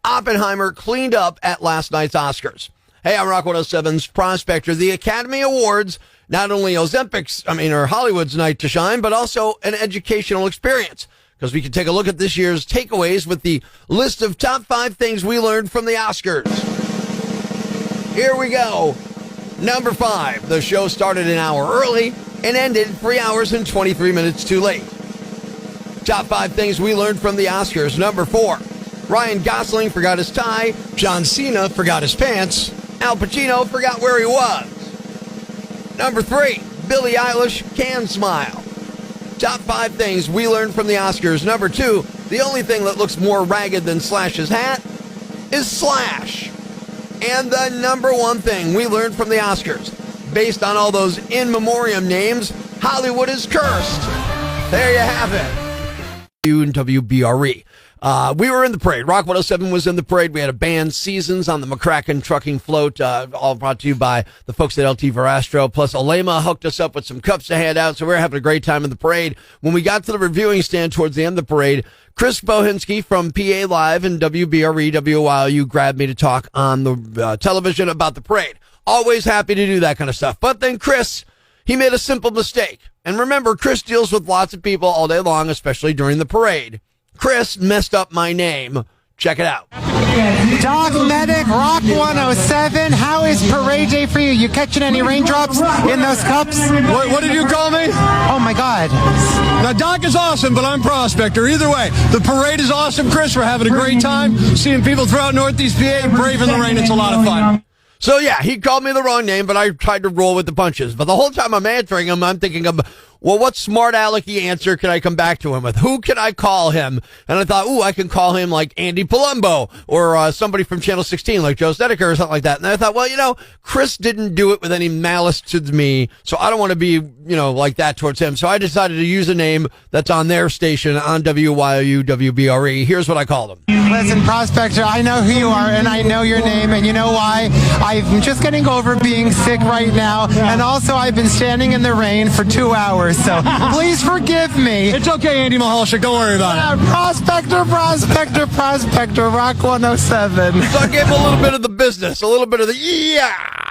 Oppenheimer cleaned up at last night's Oscars. Hey, I'm Rock 107's Prospector. The Academy Awards, not only Hollywood's night to shine, but also an educational experience. Because we can take a look at this year's takeaways with the list of top 5 things we learned from the Oscars. Here we go. Number 5. The show started an hour early and ended 3 hours and 23 minutes too late. Top 5 things we learned from the Oscars. Number 4. Ryan Gosling forgot his tie. John Cena forgot his pants. Al Pacino forgot where he was. Number 3. Billie Eilish can smile. Top 5 things we learned from the Oscars. Number 2. The only thing that looks more ragged than Slash's hat is Slash. And the number 1 thing we learned from the Oscars, based on all those in memoriam names, Hollywood is cursed. There you have it. WBRE. We were in the parade. Rock 107 was in the parade. We had a band, Seasons, on the McCracken trucking float, all brought to you by the folks at LT Verastro. Plus, Alema hooked us up with some cups to hand out, so we were having a great time in the parade. When we got to the reviewing stand towards the end of the parade, Chris Bohinski from PA Live and WBRE, WYLU grabbed me to talk on the television about the parade. Always happy to do that kind of stuff. But then Chris, he made a simple mistake. And remember, Chris deals with lots of people all day long, especially during the parade. Chris messed up my name. Check it out. Doc Medic, Rock 107. How is parade day for you? You catching any raindrops in those cups? What did you call me? Oh, my God. Now, Doc is awesome, but I'm Prospector. Either way, the parade is awesome. Chris, we're having a great time seeing people throughout Northeast PA braving the rain. It's a lot of fun. So, yeah, he called me the wrong name, but I tried to roll with the punches. But the whole time I'm answering him, I'm thinking of, well, what smart alecky answer can I come back to him with? Who can I call him? And I thought, I can call him like Andy Palumbo or somebody from Channel 16 like Joe Snedeker or something like that. And I thought, well, Chris didn't do it with any malice to me, so I don't want to be, like that towards him. So I decided to use a name that's on their station on WYLU, WBRE. Here's what I called him. Listen, Prospector, I know who you are, and I know your name, and you know why? I'm just getting over being sick right now, and also I've been standing in the rain for 2 hours, so please forgive me. It's okay, Andy Mahalchik. Don't worry about it. Prospector, Rock 107. So I gave him a little bit of the business, a little bit of the,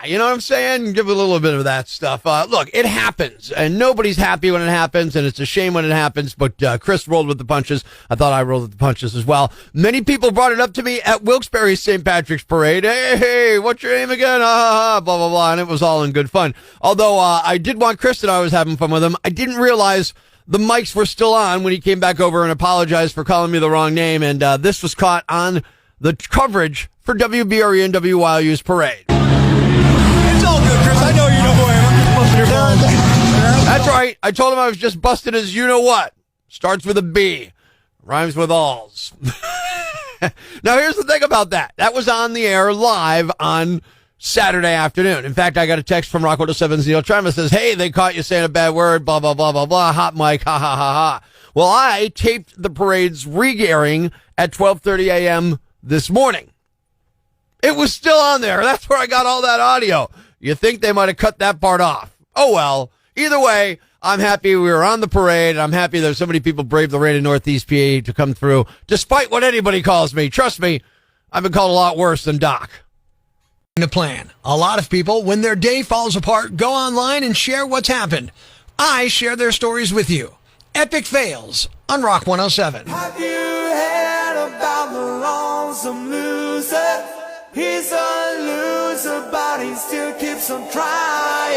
you know what I'm saying? Give a little bit of that stuff. Look, it happens, and nobody's happy when it happens, and it's a shame when it happens, but Chris rolled with the punches. I thought I rolled with the punches as well. Many people brought it up to me at Wilkes-Barre's St. Patrick's Parade. Hey, what's your name again? Blah, blah, blah, and it was all in good fun. Although I did want Chris and I was having fun with him, I didn't realize the mics were still on when he came back over and apologized for calling me the wrong name, and this was caught on the coverage for WBRE and WYLU's parade. It's all good, Chris. I know you know who I am. I'm just busting your balls. That's right. I told him I was just busted as you-know-what. Starts with a B. Rhymes with alls. Now, here's the thing about that. That was on the air live on Saturday afternoon. In fact, I got a text from Rock 107's Neil Trim that says, hey, they caught you saying a bad word, blah, blah, blah, blah, blah, hot mic, ha, ha, ha, ha. Well, I taped the parade's re-airing at 12:30 a.m. this morning. It was still on there. That's where I got all that audio. You think they might have cut that part off. Oh, well. Either way, I'm happy we were on the parade. I'm happy that so many people braved the rain in Northeast PA to come through, despite what anybody calls me. Trust me, I've been called a lot worse than Doc. The plan. A lot of people, when their day falls apart, go online and share what's happened. I share their stories with you. Epic fails on Rock 107. Have you heard about the lonesome loser? He's a loser, but he still keeps on trying.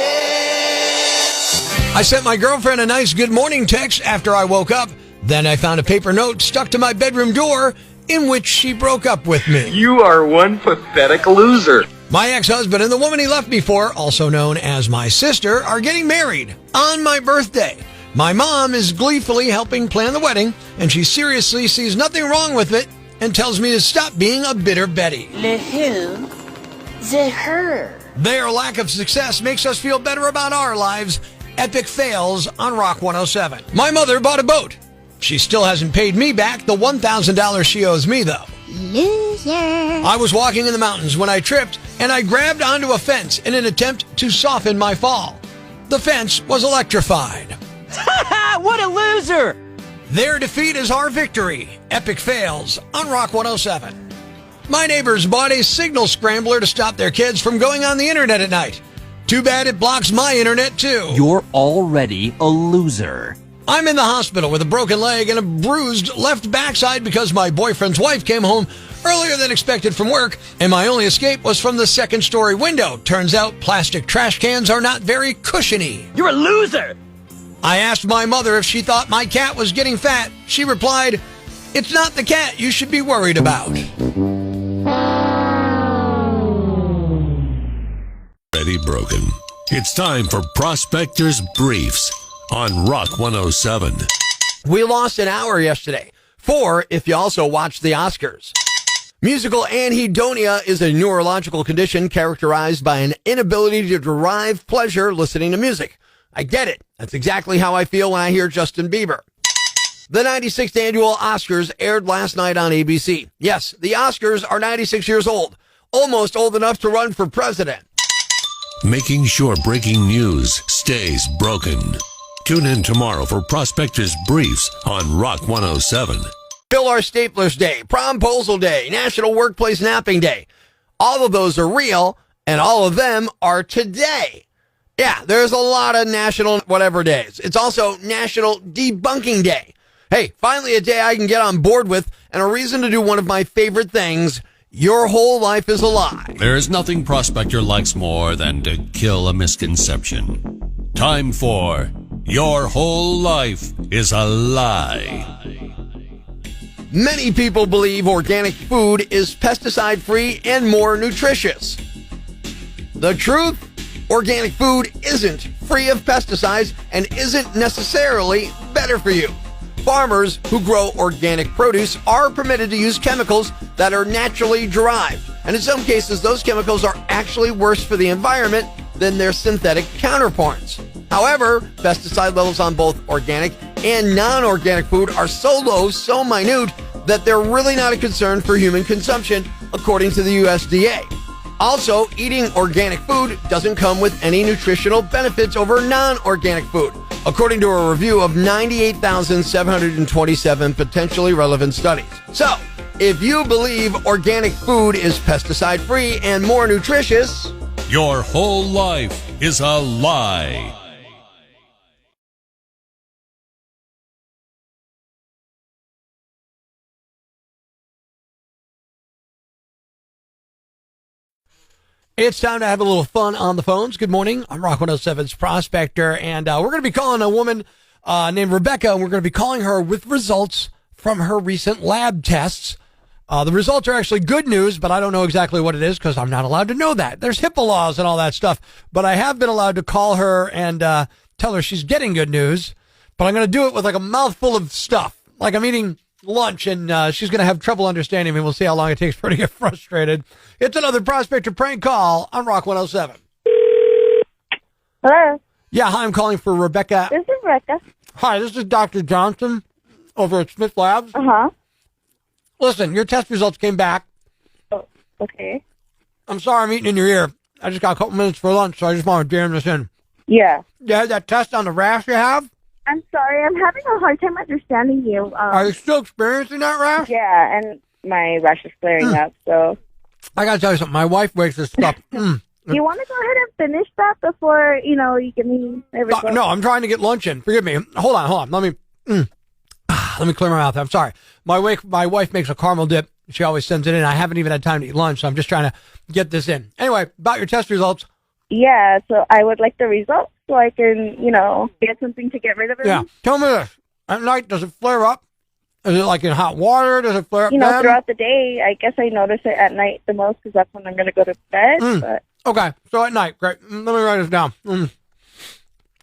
I sent my girlfriend a nice good morning text after I woke up. Then I found a paper note stuck to my bedroom door in which she broke up with me. You are one pathetic loser. My ex-husband and the woman he left me for, also known as my sister, are getting married on my birthday. My mom is gleefully helping plan the wedding, and she seriously sees nothing wrong with it and tells me to stop being a bitter Betty. The who? The her. Their lack of success makes us feel better about our lives. Epic fails on Rock 107. My mother bought a boat. She still hasn't paid me back the $1,000 she owes me, though. Loser. I was walking in the mountains when I tripped, and I grabbed onto a fence in an attempt to soften my fall. The fence was electrified. What a loser! Their defeat is our victory. Epic fails on Rock 107. My neighbors bought a signal scrambler to stop their kids from going on the internet at night. Too bad it blocks my internet, too. You're already a loser. I'm in the hospital with a broken leg and a bruised left backside because my boyfriend's wife came home earlier than expected from work, and my only escape was from the second-story window. Turns out plastic trash cans are not very cushiony. You're a loser! I asked my mother if she thought my cat was getting fat. She replied, "It's not the cat you should be worried about." Already broken. It's time for Prospector's Briefs on Rock 107. We lost an hour yesterday. 4 if you also watch the Oscars. Musical anhedonia is a neurological condition characterized by an inability to derive pleasure listening to music. I get it. That's exactly how I feel when I hear Justin Bieber. The 96th annual Oscars aired last night on ABC. Yes, the Oscars are 96 years old, almost old enough to run for president. Making sure breaking news stays broken. Tune in tomorrow for Prospector's Briefs on Rock 107. Bill R. Stapler's Day, Promposal Day, National Workplace Napping Day. All of those are real, and all of them are today. Yeah, there's a lot of national whatever days. It's also National Debunking Day. Hey, finally a day I can get on board with and a reason to do one of my favorite things. Your whole life is a lie. There's nothing Prospector likes more than to kill a misconception. Time for Your Whole Life is a Lie. Many people believe organic food is pesticide-free and more nutritious. The truth? Organic food isn't free of pesticides and isn't necessarily better for you. Farmers who grow organic produce are permitted to use chemicals that are naturally derived. And in some cases, those chemicals are actually worse for the environment than their synthetic counterparts. However, pesticide levels on both organic and non-organic food are so low, so minute, that they're really not a concern for human consumption, according to the USDA. Also, eating organic food doesn't come with any nutritional benefits over non-organic food, according to a review of 98,727 potentially relevant studies. So, if you believe organic food is pesticide-free and more nutritious, Your whole life is a lie. It's time to have a little fun on the phones. Good morning. I'm Rock 107's Prospector, and we're going to be calling a woman named Rebecca, and we're going to be calling her with results from her recent lab tests. The results are actually good news, but I don't know exactly what it is because I'm not allowed to know that. There's HIPAA laws and all that stuff, but I have been allowed to call her and tell her she's getting good news, but I'm going to do it with like a mouthful of stuff. Like I'm eating lunch, and she's going to have trouble understanding me. We'll see how long it takes for her to get frustrated. It's another Prospector prank call on Rock 107. Hello? Yeah, hi, I'm calling for Rebecca. This is Rebecca. Hi, this is Dr. Johnson over at Smith Labs. Uh-huh. Listen, your test results came back. Oh, okay. I'm sorry I'm eating in your ear. I just got a couple minutes for lunch, so I just want to jam this in. Yeah. You had that test on the rash you have? I'm sorry, I'm having a hard time understanding you. Are you still experiencing that rash? Yeah, and my rash is flaring up, so... I gotta tell you something. My wife wakes this stuff. You want to go ahead and finish that before, you give me everything? No, I'm trying to get lunch in. Forgive me. Hold on. Let me clear my mouth. I'm sorry. My wife makes a caramel dip. She always sends it in. I haven't even had time to eat lunch, so I'm just trying to get this in. Anyway, about your test results. Yeah, so I would like the results so I can, get something to get rid of it. Yeah. Tell me this. At night, does it flare up? Is it like in hot water? Does it flare up? Throughout the day. I guess I notice it at night the most because that's when I'm going to go to bed. But okay, so at night. Great. Let me write this down. I'm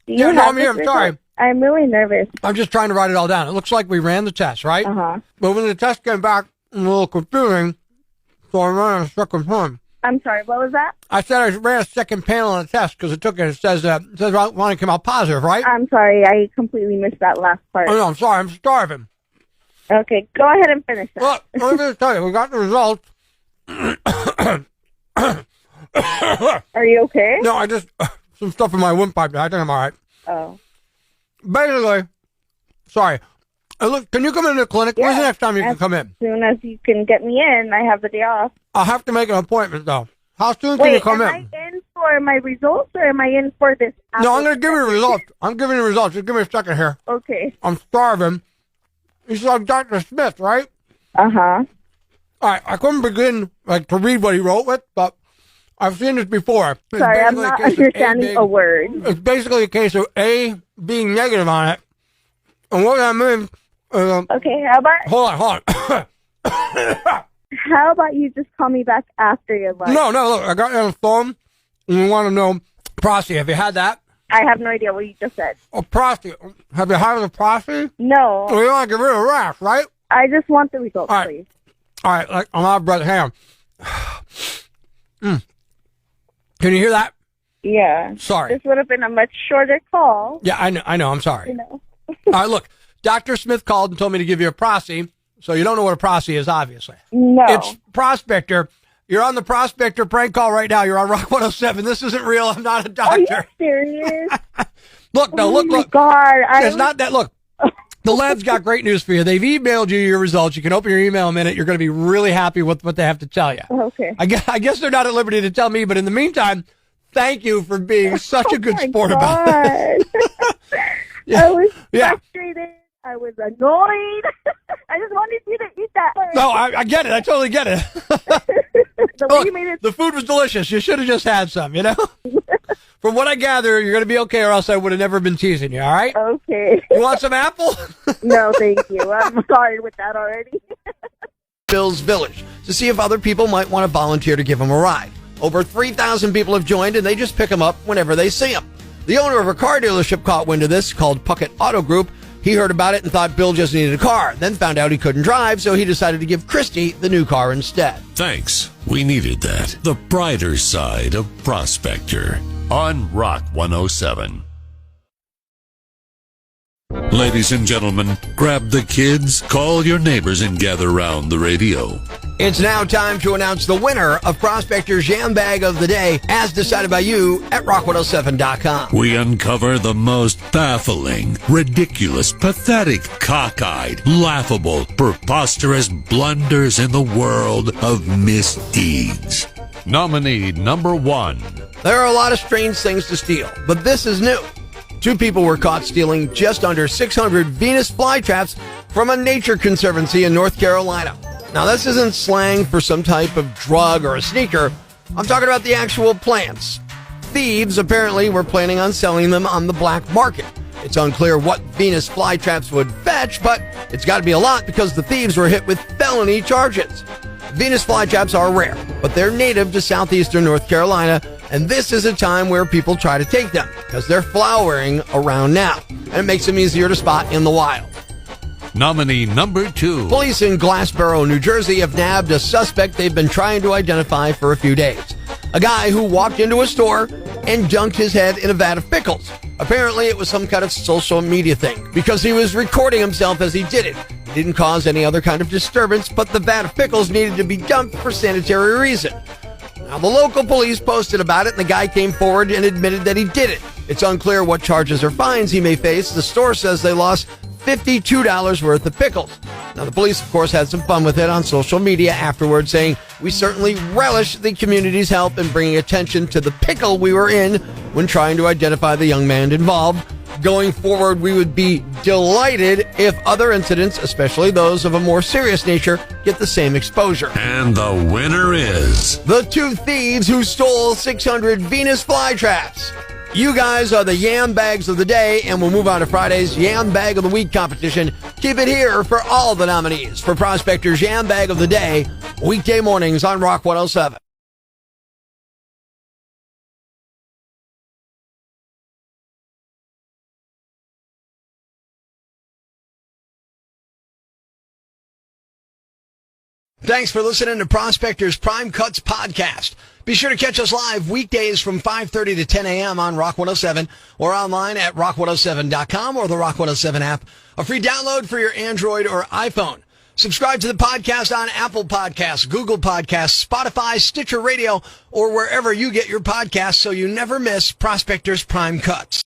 here. I'm sorry. I'm really nervous. I'm just trying to write it all down. It looks like we ran the test, right? Uh-huh. But when the test came back, it was a little confusing, so I ran a second time. I'm sorry, what was that? I said I ran a second panel on the test because it says one came out positive, right? I'm sorry, I completely missed that last part. Oh, no, I'm sorry. I'm starving. Okay, go ahead and finish that. Look, let me just tell you, we got the results. Are you okay? No, I just, some stuff in my windpipe. I think I'm all right. Oh. Basically, sorry, Look, can you come into the clinic? When's the next time you can come in? As soon as you can get me in, I have the day off. I'll have to make an appointment, though. How soon can you come in? Am I in for my results or am I in for this? No, I'm going to give you the results. I'm giving you the results. Just give me a second here. Okay. I'm starving. You saw Dr. Smith, right? Uh-huh. All right, I couldn't begin to read what he wrote with, but I've seen this before. Sorry, I'm not understanding a word. It's basically a case of A being negative on it. And what that means okay, how about... Hold on. How about you just call me back after your lunch? No, look, I got you on the phone, and you want to know prostate. Have you had that? I have no idea what you just said. Oh, prostate. Have you had a prostate? No. Well, you want to get rid of the rash, right? I just want the results, please. All right, I'm out of breath. Hang on. Can you hear that? Yeah. Sorry. This would have been a much shorter call. Yeah, I know. I'm sorry. You know. All right, look. Dr. Smith called and told me to give you a prostate, so you don't know what a prostate is, obviously. No. It's Prospector. You're on the Prospector prank call right now. You're on Rock 107. This isn't real. I'm not a doctor. Are you serious? Look, no, look. Oh, my God. It's not that. Look, the lab's got great news for you. They've emailed you your results. You can open your email in a minute. You're going to be really happy with what they have to tell you. Okay. I guess they're not at liberty to tell me, but in the meantime, thank you for being such a good sport about it. I was frustrated. I was annoyed. I just wanted you to eat that. No, I get it. I totally get it. The food was delicious. You should have just had some, you know? From what I gather, you're going to be okay, or else I would have never been teasing you, all right? Okay. You want some apple? No, thank you. I'm sorry with that already. Bill's Village to see if other people might want to volunteer to give him a ride. Over 3,000 people have joined, and they just pick him up whenever they see him. The owner of a car dealership caught wind of this, called Puckett Auto Group. He heard about it and thought Bill just needed a car, then found out he couldn't drive, so he decided to give Christy the new car instead. Thanks. We needed that. The brighter side of Prospector on Rock 107. Ladies and gentlemen, grab the kids, call your neighbors, and gather round the radio. It's now time to announce the winner of Prospector's Jam Bag of the Day, as decided by you at rock107.com. We uncover the most baffling, ridiculous, pathetic, cockeyed, laughable, preposterous blunders in the world of misdeeds. Nominee number 1. There are a lot of strange things to steal, but this is new. 2 people were caught stealing just under 600 Venus flytraps from a nature conservancy in North Carolina. Now, this isn't slang for some type of drug or a sneaker. I'm talking about the actual plants. Thieves apparently were planning on selling them on the black market. It's unclear what Venus flytraps would fetch, but it's got to be a lot because the thieves were hit with felony charges. Venus flytraps are rare, but they're native to southeastern North Carolina, and this is a time where people try to take them because they're flowering around now, and it makes them easier to spot in the wild. Nominee number 2. Police in Glassboro, New Jersey have nabbed a suspect they've been trying to identify for a few days. A guy who walked into a store and dunked his head in a vat of pickles. Apparently, it was some kind of social media thing because he was recording himself as he did it. It didn't cause any other kind of disturbance, but the vat of pickles needed to be dumped for sanitary reason. Now, the local police posted about it, and the guy came forward and admitted that he did it. It's unclear what charges or fines he may face. The store says they lost $52 worth of pickles. Now, the police, of course, had some fun with it on social media afterwards, saying, "We certainly relish the community's help in bringing attention to the pickle we were in when trying to identify the young man involved. Going forward, we would be delighted if other incidents, especially those of a more serious nature, get the same exposure." And the winner is the 2 thieves who stole 600 Venus flytraps. You guys are the Yam Bags of the Day, and we'll move on to Friday's Yam Bag of the Week competition. Keep it here for all the nominees for Prospector's Yam Bag of the Day, weekday mornings on Rock 107. Thanks for listening to Prospector's Prime Cuts podcast. Be sure to catch us live weekdays from 5:30 to 10 a.m. on Rock 107 or online at rock107.com or the Rock 107 app. A free download for your Android or iPhone. Subscribe to the podcast on Apple Podcasts, Google Podcasts, Spotify, Stitcher Radio, or wherever you get your podcasts so you never miss Prospector's Prime Cuts.